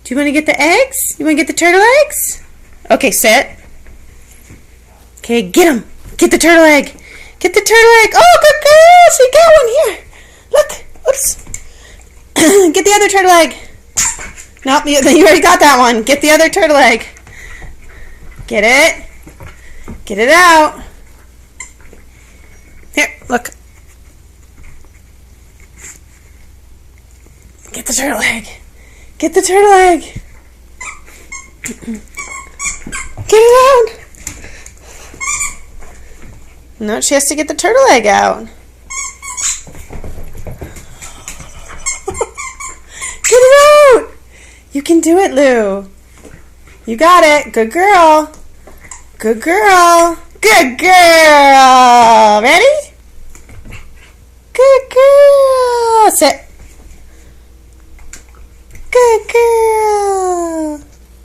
Do you want to get the eggs? You want to get the turtle eggs? Okay, sit. Okay, get them. Get the turtle egg. Get the turtle egg. Oh, good girl. She got one here. Look. Oops. Get the other turtle egg. Nope, you already got that one. Get the other turtle egg. Get it. Get it out. Here, look. Get the turtle egg. Get the turtle egg. Get it out. No, she has to get the turtle egg out. Get it out. You can do it, Lou. You got it. Good girl. Good girl. Good girl. Ready? Good girl. Sit. Good girl.